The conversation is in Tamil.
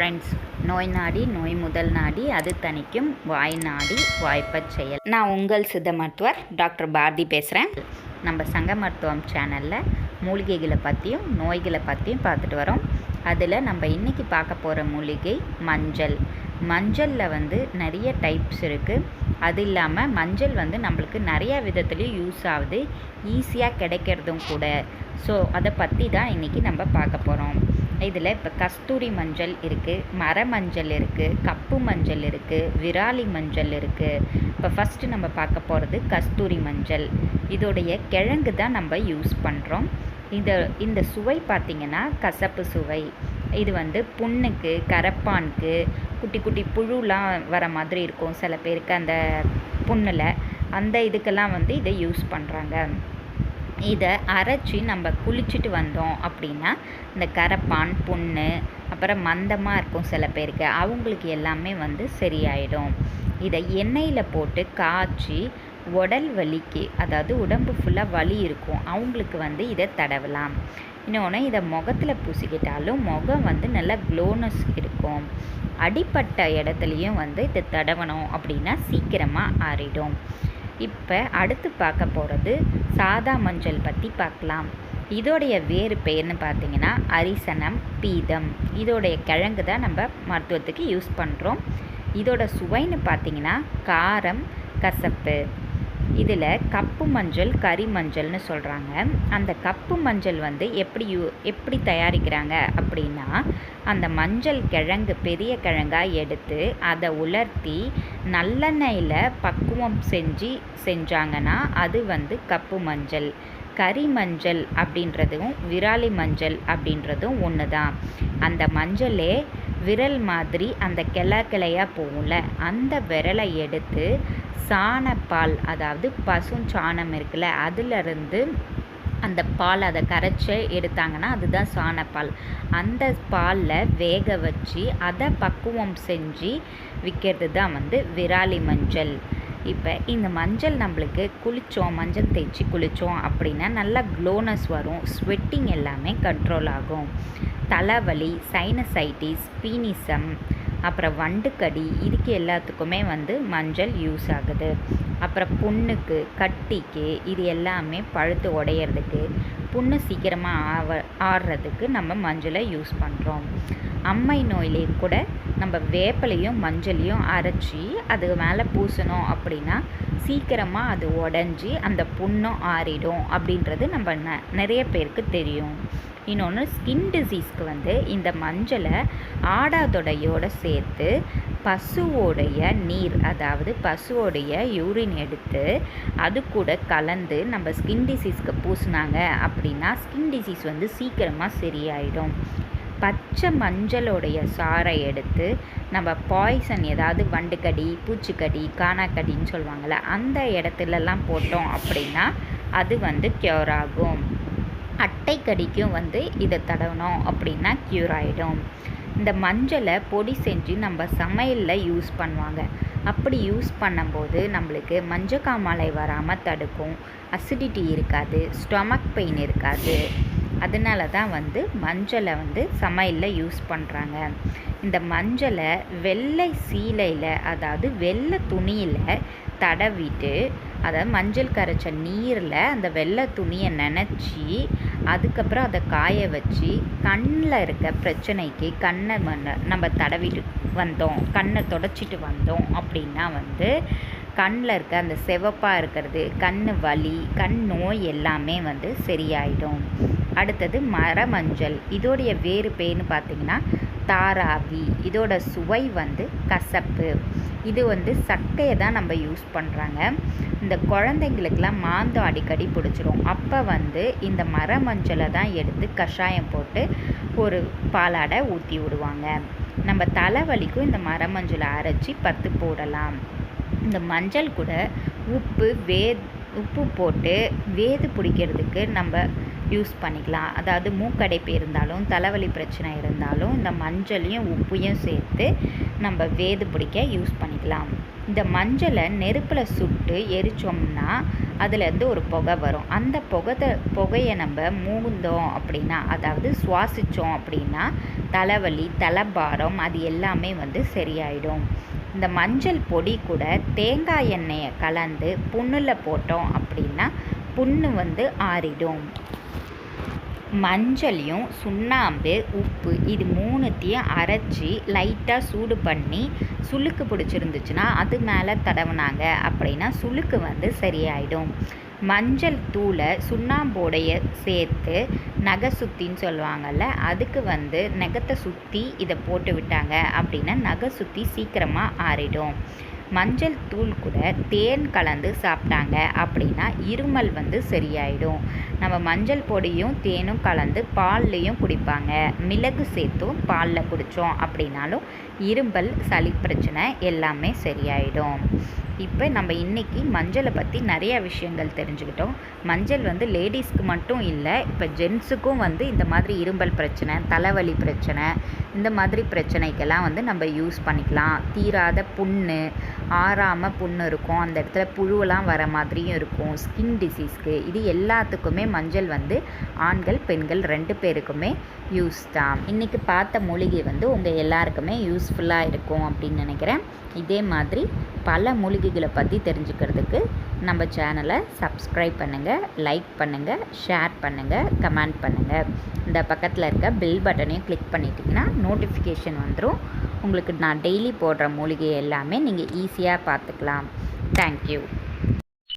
ஃப்ரெண்ட்ஸ், நோய் நாடி நோய் முதல் நாடி அது தணிக்கும் வாய் நாடி வாய்ப்பச் செயல். நான் உங்கள் சித்த மருத்துவர் டாக்டர் பாரதி பேசுகிறேன். நம்ம சங்க மருத்துவம் சேனலில் மூலிகைகளை பற்றியும் நோய்களை பற்றியும் பார்த்துட்டு வரோம். அதில் நம்ம இன்றைக்கி பார்க்க போகிற மூலிகை மஞ்சள். மஞ்சளில் நிறைய டைப்ஸ் இருக்குது. அது இல்லாமல் மஞ்சள் நம்மளுக்கு நிறையா விதத்துலேயும் யூஸ் ஆகுது, ஈஸியாக கிடைக்கிறதும் கூட. ஸோ அதை பற்றி தான் இன்றைக்கி நம்ம பார்க்க போகிறோம். இதில் இப்போ கஸ்தூரி மஞ்சள் இருக்குது, மர மஞ்சள் இருக்குது, கப்பு மஞ்சள் இருக்குது, விராலி மஞ்சள் இருக்குது. இப்போ ஃபஸ்ட்டு நம்ம பார்க்க போகிறது கஸ்தூரி மஞ்சள். இதோடைய கிழங்கு தான் நம்ம யூஸ் பண்ணுறோம். இந்த சுவை பார்த்திங்கன்னா கசப்பு சுவை. இது புண்ணுக்கு, கரப்பானுக்கு, குட்டி குட்டி புழுலாம் வர மாதிரி இருக்கும் சில பேருக்கு அந்த புண்ணில். அந்த இதுக்கெல்லாம் இதை யூஸ் பண்ணுறாங்க. இதை அரைச்சி நம்ம குளிச்சுட்டு வந்தோம் அப்படின்னா இந்த கரப்பான், புண்ணு, அப்புறம் மந்தமாக இருக்கும் சில பேருக்கு, அவங்களுக்கு எல்லாமே சரியாயிடும். இதை எண்ணெயில் போட்டு காய்ச்சி உடல் வலிக்கு, அதாவது உடம்பு ஃபுல்லாக வலி இருக்கும், அவங்களுக்கு இதை தடவலாம். இன்னொன்று, இதை முகத்தில் பூசிக்கிட்டாலும் முகம் நல்லா க்ளோனஸ் இருக்கும். அடிப்பட்ட இடத்துலையும் இதை தடவணும் அப்படின்னா சீக்கிரமாக ஆறிடும். இப்போ அடுத்து பார்க்க போகிறது சாதா மஞ்சள் பற்றி பார்க்கலாம். இதோடைய வேறு பெயர்னு பார்த்திங்கன்னா அரிசனம், பீதம். இதோடைய கிழங்கு தான் நம்ம மருத்துவத்துக்கு யூஸ் பண்ணுறோம். இதோட சுவைன்னு பார்த்திங்கன்னா காரம், கசப்பு. இதில் கப்பு மஞ்சள், கறி மஞ்சள்னு சொல்கிறாங்க. அந்த கப்பு மஞ்சள் எப்படி தயாரிக்கிறாங்க அப்படின்னா, அந்த மஞ்சள் கிழங்கு பெரிய கிழங்காக எடுத்து அதை உலர்த்தி நல்லெண்ணெயில் பக்குவம் செஞ்சாங்கன்னா அது கப்பு மஞ்சள். கறி மஞ்சள் அப்படின்றதும் விராலி மஞ்சள் அப்படின்றதும் ஒன்று தான். அந்த மஞ்சளே விரல் மாதிரி அந்த கிளையாக போகும்ல, அந்த விரலை எடுத்து சாணப்பால், அதாவது பசுஞ்சாணம் இருக்குல்ல, அதிலிருந்து அந்த பால் அதை கரைச்சி எடுத்தாங்கன்னா அதுதான் சாணப்பால். அந்த பாலில் வேக வச்சு அதை பக்குவம் செஞ்சு விற்கிறது தான் விராலி மஞ்சள். இப்போ இந்த மஞ்சள் நம்மளுக்கு மஞ்சள் தேய்ச்சி குளித்தோம் அப்படின்னா நல்லா க்ளோனஸ் வரும், ஸ்வெட்டிங் எல்லாமே கண்ட்ரோல் ஆகும். தலைவலி, சைனசைட்டிஸ், பீனிசம், அப்புறம் வண்டுக்கடி, இதுக்கு எல்லாத்துக்குமே மஞ்சள் யூஸ் ஆகுது. அப்புறம் புண்ணுக்கு, கட்டிக்கு, இது எல்லாமே பழுத்து உடையிறதுக்கு, புண்ணு சீக்கிரமாக ஆடுறதுக்கு நம்ம மஞ்சளை யூஸ் பண்ணுறோம். அம்மை நோயிலையும் கூட நம்ம வேப்பலையும் மஞ்சளையும் அரைச்சி அது மேலே பூசணும் அப்படின்னா சீக்கிரமாக அது உடஞ்சி அந்த புண்ணும் ஆறிடும் அப்படின்றது நம்ம நிறைய பேருக்கு தெரியும். இன்னொன்று, ஸ்கின் டிசீஸ்க்கு இந்த மஞ்சளை ஆடாதொடையோடு சேர்த்து பசுவோடைய நீர், அதாவது பசுவோடைய யூரின் எடுத்து அது கூட கலந்து நம்ம ஸ்கின் டிசீஸ்க்கு பூசினாங்க அப்படின்னா ஸ்கின் டிசீஸ் சீக்கிரமாக சரியாயிடும். பச்சை மஞ்சளுடைய சாறை எடுத்து நம்ம பாய்சன், ஏதாவது வண்டுக்கடி, பூச்சிக்கடி, காணாக்கடின்னு சொல்லுவாங்கள்ல, அந்த இடத்துலலாம் போட்டோம் அப்படின்னா அது க்யூர் ஆகும். அட்டைக்கடிக்கும் இதை தடவணும் அப்படின்னா க்யூர் ஆகிடும். இந்த மஞ்சளை பொடி செஞ்சு நம்ம சமையலில் யூஸ் பண்ணுவாங்க. அப்படி யூஸ் பண்ணும்போது நம்மளுக்கு மஞ்சக்காமாலை வராமல் தடுக்கும், அசிடிட்டி இருக்காது, ஸ்டொமக் பெயின் இருக்காது. அதனால தான் மஞ்சளை சமையலில் யூஸ் பண்ணுறாங்க. இந்த மஞ்சளை வெள்ளை சீலையில், அதாவது வெள்ளை துணியில் தடவிட்டு, அதை மஞ்சள் கரைச்ச நீரில் அந்த வெள்ளை துணியை நனைச்சி அதுக்கப்புறம் அதை காய வச்சு கண்ணில் இருக்க பிரச்சனைக்கு கண்ணை நம்ம தடவிட்டு வந்தோம், கண்ணை தொடச்சிட்டு வந்தோம் அப்படின்னா கண்ணில் இருக்க அந்த சிவப்பாக இருக்கிறது, கண் வலி, கண் நோய் எல்லாமே சரியாயிடும். அடுத்தது மர மஞ்சள். இதோடைய வேறு பேர்னு பார்த்திங்கன்னா தாராவி. இதோட சுவை கசப்பு. இது சக்கையை தான் நம்ம யூஸ் பண்ணுறாங்க. இந்த குழந்தைங்களுக்கெல்லாம் மாந்தம் அடிக்கடி பிடிச்சிரும். அப்போ இந்த மர மஞ்சளை தான் எடுத்து கஷாயம் போட்டு ஒரு பாலாடை ஊற்றி விடுவாங்க. நம்ம தலைவலிக்கும் இந்த மர மஞ்சளை அரைச்சி பத்து போடலாம். இந்த மஞ்சள் கூட உப்பு போட்டு வேது பிடிக்கிறதுக்கு நம்ம யூஸ் பண்ணிக்கலாம். அதாவது மூக்கடைப்பு இருந்தாலும், தலைவலி பிரச்சனை இருந்தாலும் இந்த மஞ்சளையும் உப்பையும் சேர்த்து நம்ம வேது பிடிக்க யூஸ் பண்ணிக்கலாம். இந்த மஞ்சளை நெருப்பில் சுட்டு எரித்தோம்னா அதுலேருந்து ஒரு புகை வரும். அந்த புகையை நம்ம மூந்தோம் அப்படின்னா, அதாவது சுவாசித்தோம் அப்படின்னா தலைவலி, தலைபாரம் அது எல்லாமே வந்து சரியாயிடும். இந்த மஞ்சள் பொடி கூட தேங்காய் எண்ணெயை கலந்து புண்ணில் போட்டோம் அப்படின்னா புண்ணு வந்து ஆறிடும். மஞ்சளையும் சுண்ணாம்பு, உப்பு இது 3த்தையும் அரைச்சி லைட்டாக சூடு பண்ணி சுளுக்கு பிடிச்சிருந்துச்சுன்னா அது மேலே தடவுனாங்க அப்படின்னா சுளுக்கு வந்து சரியாயிடும். மஞ்சள் தூளை சுண்ணாம்போடைய சேர்த்து நகை சுத்தின்னு சொல்லுவாங்கள்ல, அதுக்கு வந்து நகத்தை சுற்றி இதை போட்டு விட்டாங்க அப்படின்னா நகை சுற்றி சீக்கிரமாக ஆறிடும். மஞ்சள் தூள் கூட தேன் கலந்து சாப்பிட்டாங்க அப்படின்னா இருமல் வந்து சரியாயிடும். நம்ம மஞ்சள் பொடியும் தேனும் கலந்து பால்லையும் குடிப்பாங்க. மிளகு சேர்த்தும் பாலில் குடித்தோம் அப்படின்னாலும் இருமல், சளி பிரச்சனை எல்லாமே சரியாயிடும். இப்போ நம்ம இன்றைக்கி மஞ்சளை பற்றி நிறையா விஷயங்கள் தெரிஞ்சுக்கிட்டோம். மஞ்சள் வந்து லேடிஸ்க்கு மட்டும் இல்லை, இப்போ ஜென்ஸுக்கும் வந்து இந்த மாதிரி இருமல் பிரச்சனை, தலைவலி பிரச்சனை, இந்த மாதிரி பிரச்சனைக்கெல்லாம் வந்து நம்ம யூஸ் பண்ணிக்கலாம். தீராத புண்ணு, ஆறாமல் புண்ணு இருக்கும், அந்த இடத்துல புழுவெல்லாம் வர மாதிரியும் இருக்கும், ஸ்கின் டிசீஸ்க்கு இது எல்லாத்துக்குமே மஞ்சள் வந்து ஆண்கள் பெண்கள் 2 பேருக்குமே யூஸ் தான். இன்றைக்கி பார்த்த மூலிகை வந்து உங்கள் எல்லாருக்குமே யூஸ்ஃபுல்லாக இருக்கும் அப்படின்னு நினைக்கிறேன். இதே மாதிரி பல மூலிகைகளை பற்றி தெரிஞ்சுக்கிறதுக்கு நம்ம சேனலை சப்ஸ்கிரைப் பண்ணுங்கள், லைக் பண்ணுங்கள், ஷேர் பண்ணுங்கள், கமெண்ட் பண்ணுங்கள். இந்த பக்கத்தில் இருக்க பெல் பட்டனையும் கிளிக் பண்ணிட்டிங்கன்னா நோட்டிஃபிகேஷன் வந்துடும். உங்களுக்கு நான் டெய்லி போடுற மூலிகை எல்லாமே நீங்கள் ஈஸியாக பார்த்துக்கலாம். தேங்க்யூ.